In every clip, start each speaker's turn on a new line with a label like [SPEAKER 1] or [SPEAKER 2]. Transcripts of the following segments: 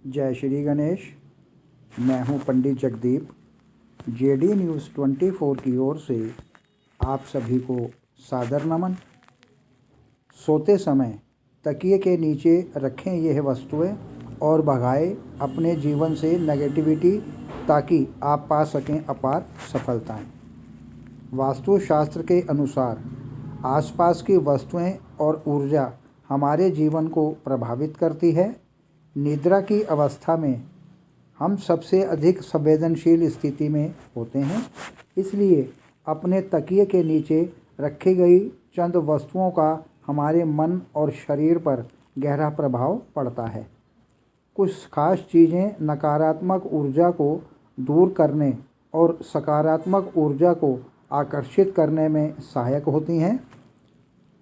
[SPEAKER 1] जय श्री गणेश। मैं हूं पंडित जगदीप। जेडी न्यूज़ 24 की ओर से आप सभी को सादर नमन। सोते समय तकिए के नीचे रखें यह वस्तुएं और भगाएं अपने जीवन से नेगेटिविटी, ताकि आप पा सकें अपार सफलताएं। वास्तुशास्त्र के अनुसार आसपास की वस्तुएं और ऊर्जा हमारे जीवन को प्रभावित करती है। निद्रा की अवस्था में हम सबसे अधिक संवेदनशील स्थिति में होते हैं, इसलिए अपने तकिए के नीचे रखी गई चंद वस्तुओं का हमारे मन और शरीर पर गहरा प्रभाव पड़ता है। कुछ खास चीज़ें नकारात्मक ऊर्जा को दूर करने और सकारात्मक ऊर्जा को आकर्षित करने में सहायक होती हैं।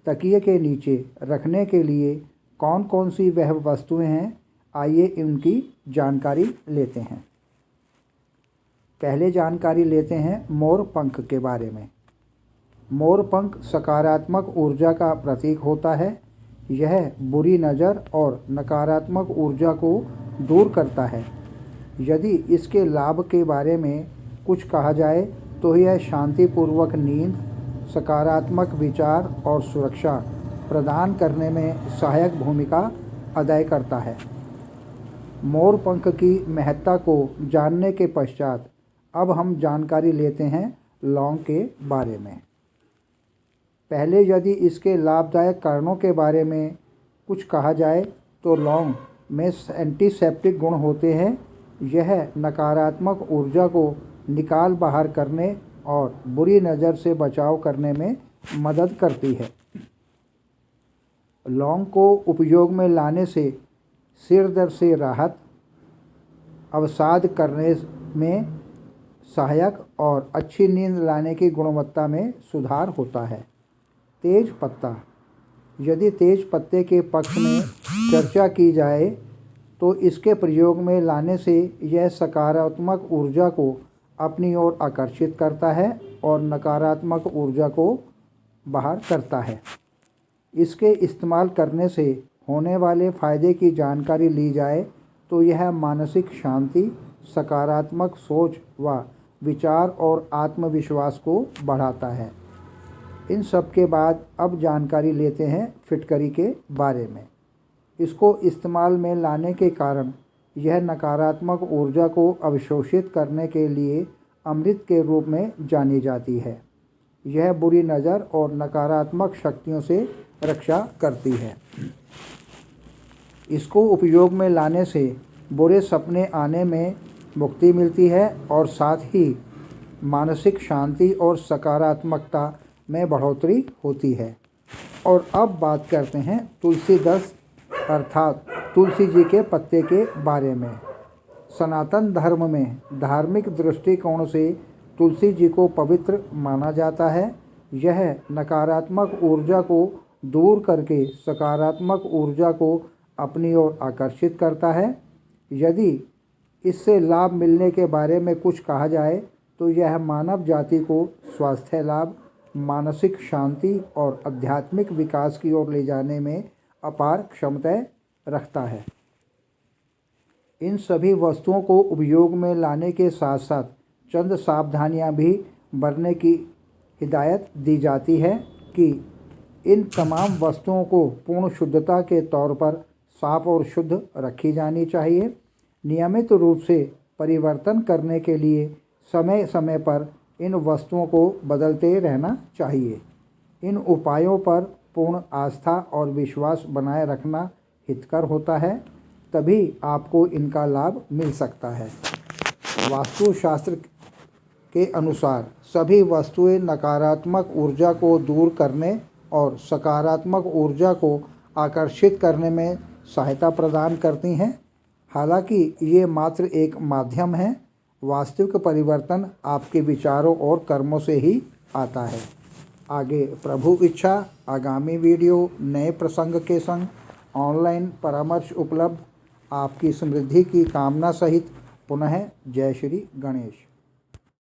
[SPEAKER 1] तकिए के नीचे रखने के लिए कौन कौन सी वह वस्तुएं हैं, आइए इनकी जानकारी लेते हैं। पहले जानकारी लेते हैं मोर पंख के बारे में। मोर पंख सकारात्मक ऊर्जा का प्रतीक होता है। यह बुरी नज़र और नकारात्मक ऊर्जा को दूर करता है। यदि इसके लाभ के बारे में कुछ कहा जाए तो यह शांतिपूर्वक नींद, सकारात्मक विचार और सुरक्षा प्रदान करने में सहायक भूमिका अदा करता है। मोर पंख की महत्ता को जानने के पश्चात अब हम जानकारी लेते हैं लौंग के बारे में। पहले यदि इसके लाभदायक कारणों के बारे में कुछ कहा जाए तो लौंग में एंटीसेप्टिक गुण होते हैं। यह नकारात्मक ऊर्जा को निकाल बाहर करने और बुरी नज़र से बचाव करने में मदद करती है। लौंग को उपयोग में लाने से सिर दर्द से राहत, अवसाद करने में सहायक और अच्छी नींद लाने की गुणवत्ता में सुधार होता है। तेज पत्ता। यदि तेज पत्ते के पक्ष में चर्चा की जाए तो इसके प्रयोग में लाने से यह सकारात्मक ऊर्जा को अपनी ओर आकर्षित करता है और नकारात्मक ऊर्जा को बाहर करता है। इसके इस्तेमाल करने से होने वाले फ़ायदे की जानकारी ली जाए तो यह मानसिक शांति, सकारात्मक सोच व विचार और आत्मविश्वास को बढ़ाता है। इन सब के बाद अब जानकारी लेते हैं फिटकरी के बारे में। इसको इस्तेमाल में लाने के कारण यह नकारात्मक ऊर्जा को अवशोषित करने के लिए अमृत के रूप में जानी जाती है। यह बुरी नज़र और नकारात्मक शक्तियों से रक्षा करती है। इसको उपयोग में लाने से बुरे सपने आने में मुक्ति मिलती है और साथ ही मानसिक शांति और सकारात्मकता में बढ़ोतरी होती है। और अब बात करते हैं तुलसी दस्त अर्थात तुलसी जी के पत्ते के बारे में। सनातन धर्म में धार्मिक दृष्टिकोण से तुलसी जी को पवित्र माना जाता है। यह नकारात्मक ऊर्जा को दूर करके सकारात्मक ऊर्जा को अपनी ओर आकर्षित करता है। यदि इससे लाभ मिलने के बारे में कुछ कहा जाए तो यह मानव जाति को स्वास्थ्य लाभ, मानसिक शांति और आध्यात्मिक विकास की ओर ले जाने में अपार क्षमताएं रखता है। इन सभी वस्तुओं को उपयोग में लाने के साथ साथ चंद सावधानियां भी बरतने की हिदायत दी जाती है कि इन तमाम वस्तुओं को पूर्ण शुद्धता के तौर पर साफ और शुद्ध रखी जानी चाहिए। नियमित रूप से परिवर्तन करने के लिए समय समय पर इन वस्तुओं को बदलते रहना चाहिए। इन उपायों पर पूर्ण आस्था और विश्वास बनाए रखना हितकर होता है, तभी आपको इनका लाभ मिल सकता है। वास्तुशास्त्र के अनुसार सभी वस्तुएं नकारात्मक ऊर्जा को दूर करने और सकारात्मक ऊर्जा को आकर्षित करने में सहायता प्रदान करती हैं। हालांकि ये मात्र एक माध्यम है। वास्तविक परिवर्तन आपके विचारों और कर्मों से ही आता है। आगे प्रभु इच्छा आगामी वीडियो नए प्रसंग के संग ऑनलाइन परामर्श उपलब्ध। आपकी समृद्धि की कामना सहित पुनः जय श्री गणेश।